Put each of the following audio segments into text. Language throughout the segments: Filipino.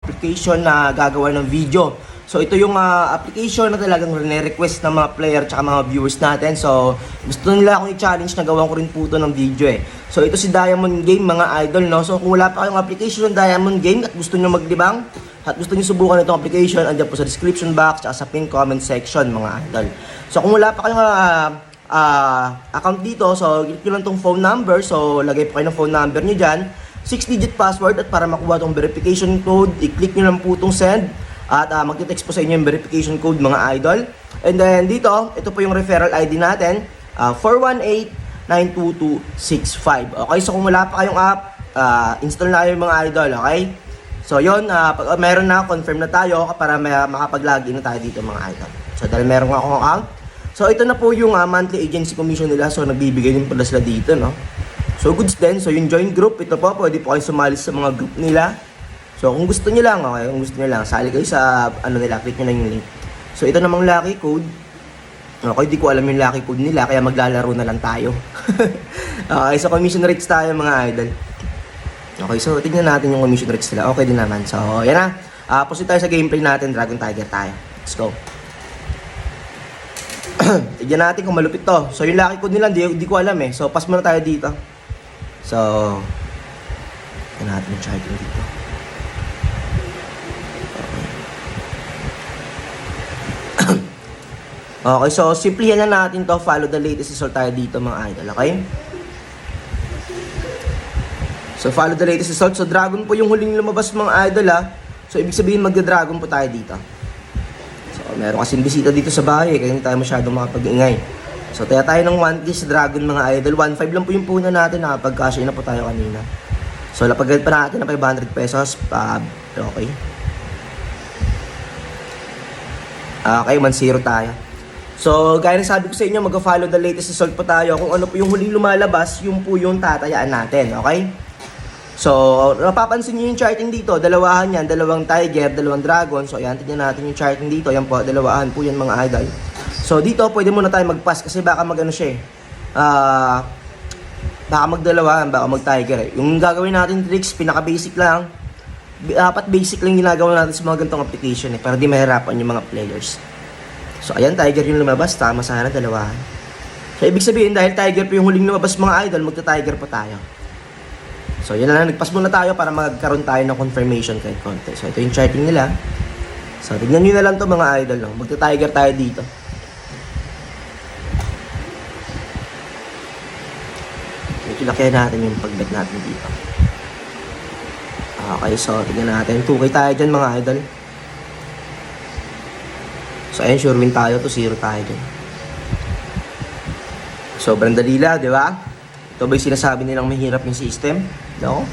application na gagawa ng video. So ito yung application na talagang request ng mga player at mga viewers natin. So gusto nila akong i-challenge na gawan ko rin po ito ng video eh. So ito si Diamond Game mga idol, no. So kung wala pa kayong application ng Diamond Game at gusto niyo maglibang at gusto niyo subukan itong application, andiyan po sa description box at sa pin comment section mga idol. So kung wala pa kayong account dito, so click nyo lang tong phone number. So lagay po kayo ng phone number nyo dyan, 6-digit password, at para makuha tong verification code, i-click nyo lang po itong send at magte-text po sa inyo yung verification code mga idol. And then dito, ito po yung referral ID natin, 418-92265. Okay, so kung wala pa kayong app, install na yung mga idol, okay? So yun, pag meron na, confirm na tayo para makapag-login na tayo dito mga idol. So dahil meron akong account, so ito na po yung monthly agency commission nila, so nagbibigay din pala sila dito, no? So goods din. So yung join group, ito po, pwede po kayo sumali sa mga group nila. So kung gusto niyo lang, okay, kung gusto niyo lang, sali kayo sa ano nila, click niyo lang yung link. So ito namang lucky code. Okay, di ko alam yung lucky code nila, kaya maglalaro na lang tayo. Okay, so commission rates tayo mga idol. Okay, so tingnan natin yung commission rates nila. Okay din naman. So yan na. Proceed tayo sa gameplay natin, Dragon Tiger tayo. Let's go. Tignan natin kung malupit to. So yung lucky code nila, di ko alam eh. So pass muna tayo dito. So tignan natin yung charting dito. Okay, so simplihan na natin to. Follow the latest result tayo dito mga idol, okay? So follow the latest result. So dragon po yung huling lumabas mga idol ha. So ibig sabihin magda-dragon po tayo dito. So meron kasing bisita dito sa bahay kaya hindi tayo masyadong makapag-ingay. So taya tayo ng 1K sa dragon mga idol. 1.5 lang po yung puna natin, nakapag-cash na po tayo kanina. So lapagad pa natin ng 500 pesos. Okay. Okay, 1-0 tayo. So gaya ng sabi ko sa inyo, mag-follow the latest result po tayo. Kung ano po yung huling lumalabas, yung po yung tatayaan natin, okay? So, napapansin nyo yung charting dito, dalawahan yan, dalawang tiger, dalawang dragon. So, ayan, tignan natin yung charting dito. Ayan po, dalawahan po yan mga idol. So, dito, pwede muna tayo mag-pass kasi baka mag-ano siya eh. Baka magdalawahan, baka mag-tiger eh. Yung gagawin natin tricks, pinaka-basic lang. Dapat basic lang ginagawa natin sa mga ganitong application eh, para di mahirapan yung mga players. So, ayan, tiger yung lumabas, tama sana, dalawahan. So, ibig sabihin, dahil tiger po yung huling lumabas mga idol, magta-tiger pa tayo. So, yun na lang. Nagpass muna tayo para magkaroon tayo ng confirmation kahit konti. So, ito yung charting nila. So, tignan nyo na lang to mga idol. No? Magta-tiger tayo dito. Medyo lakihan natin yung pag-bet natin dito. Okay, so, tignan natin. 2K tayo dyan mga idol. So, ayun, sure win tayo. 2-0 tayo dyan. Sobrang dali lang, di ba? Ito ba yung sinasabi nilang mahirap yung system? No?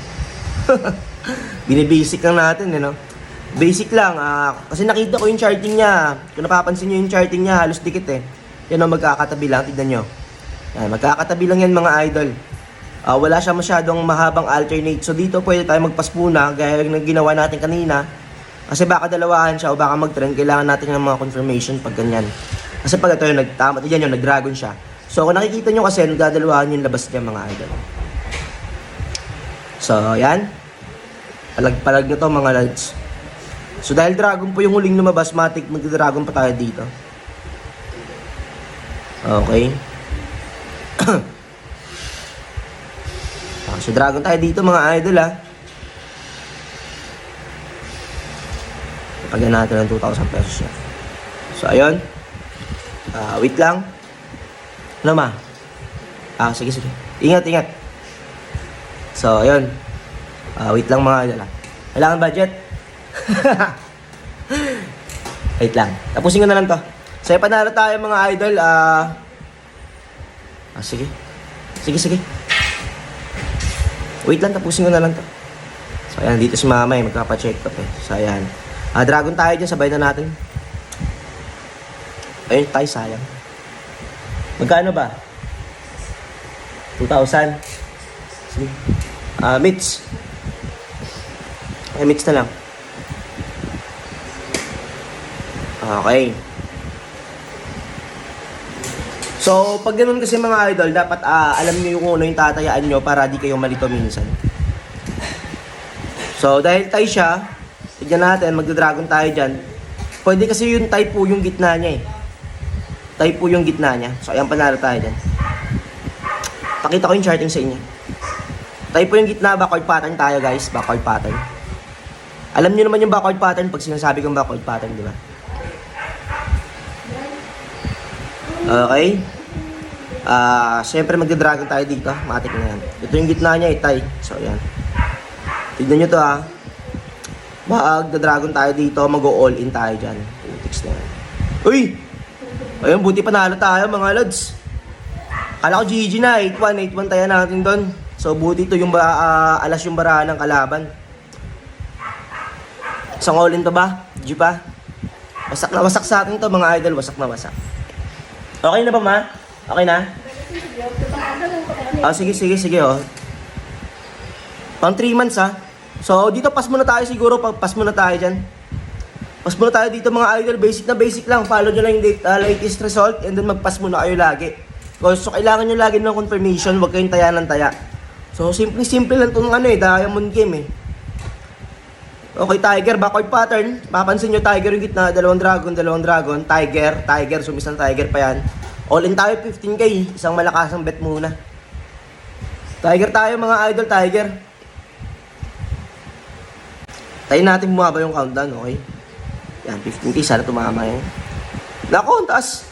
Binibasic lang natin, no? Basic lang, kasi nakita ko yung charting niya. Kung napapansin nyo yung charting niya, halos dikit eh. Yan o, magkakatabi lang, tignan nyo. Yan, magkakatabi lang yan mga idol. Wala siya masyadong mahabang alternate. So dito pwede tayo magpaspuna, gaya ng ginawa natin kanina. Kasi baka dalawahan siya o baka mag-trend, kailangan natin ng mga confirmation pag ganyan. Kasi pag ito yung nagtama, tignan nyo, nag-dragon siya. So kung nakikita nyo kasi, nagdadalawahan yung labas niya mga idol. So, yan. Palag-palag na to mga lads. So, dahil dragon po yung huling lumabas, matik mag-dragon pa tayo dito. Okay. So, dragon tayo dito mga idol ha. Pagyan natin ng 2,000 pesos na. So, ayun. Wait lang. Ano ma? Sige. Ingat. So, ayun. Wait lang mga idol. Kailangan budget? Wait lang. Tapusin ko na lang to. So, panalo tayo mga idol. Sige. Wait lang, tapusin ko na lang to. So, ayan. Dito si mama eh. Magkapa-check up eh. So, ayan. Dragon tayo dyan. Sabay na natin. Ayun tayo, sayang. Magkano ba? 2,000. Sige. Mitch. Mitch na lang. Okay. So, pag ganun kasi mga idol, dapat alam nyo yung ano yung tatayaan nyo para di kayo malito minsan. So, dahil tayo siya, tignan natin, magda-dragon tayo dyan. Pwede kasi yung type po yung gitna niya eh. Type po yung gitna niya. So, ayan, panalo tayo dyan. Pakita ko yung charting sa inyo. Type po yung gitna, backward pattern tayo guys. Backward pattern. Alam niyo naman yung backward pattern pag sinasabi kong backward pattern, di ba? Okay. Siyempre magda-dragon tayo dito. Matik na yan. Ito yung gitna niya, itay. So, ayan. Tignan nyo to ha. Magda-dragon tayo dito. Mag-all in tayo dyan. Putix na yan. Uy! Ayun, buti panalo tayo mga lods. Kala ko GG na. 8-1. 8-1 tayo natin doon. So, buti ito yung alas yung barahan ng kalaban. Isang all in to ba? G pa? Wasak na wasak sa atin to mga idol. Wasak na wasak. Okay na ba ma? Okay na? Sige oh. Pang 3 months ha. So dito pass muna tayo siguro. Pass muna tayo dyan. Pass muna tayo dito mga idol. Basic na basic lang. Follow nyo lang yung latest result. And then mag-pass muna kayo lagi. So kailangan nyo lagi ng confirmation. Huwag kayong taya ng taya. So simple lang itong diamond game eh. Okay, Tiger, backward pattern. Mapansin nyo, Tiger yung gitna, dalawang dragon, Tiger, sumisang Tiger pa yan. All in tayo, 15k, isang malakasang bet muna. Tiger tayo mga idol, Tiger. Tayo natin bumaba yung countdown, okay? Yan, 15k, sana tumama yun. Naku, taas.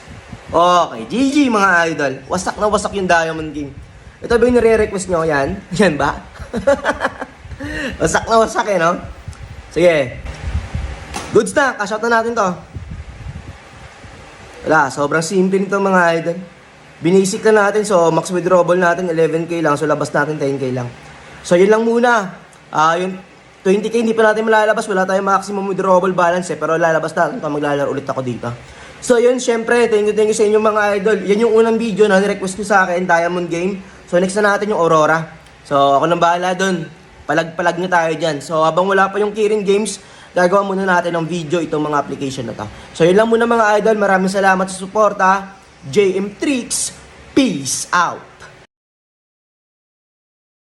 Okay, GG mga idol. Wasak na wasak yung diamond game. Ito ba yung nire-request nyo? Yan? Yan ba? Wasak na wasak eh, no? Sige. Goods na. Cash out na natin to. Wala. Sobrang simple nito mga idol. Binasic na natin. So, max withdrawable natin 11k lang. So, labas natin 10k lang. So, yun lang muna. Yung 20k hindi pa natin malalabas. Wala tayong maximum withdrawable balance eh. Pero lalabas natin. Maglalaro ulit ako dito. So, yun. Syempre, thank you sa inyo mga idol. Yan yung unang video na nirequest nyo sa akin. Diamond game. So, next na natin yung Aurora. So, ako nang bahala dun. Palag nyo tayo dyan. So, habang wala pa yung Kirin Games, gagawa muna natin ng video itong mga application na to. So, yun lang muna mga idol. Maraming salamat sa support ha. JM Tricks. Peace out.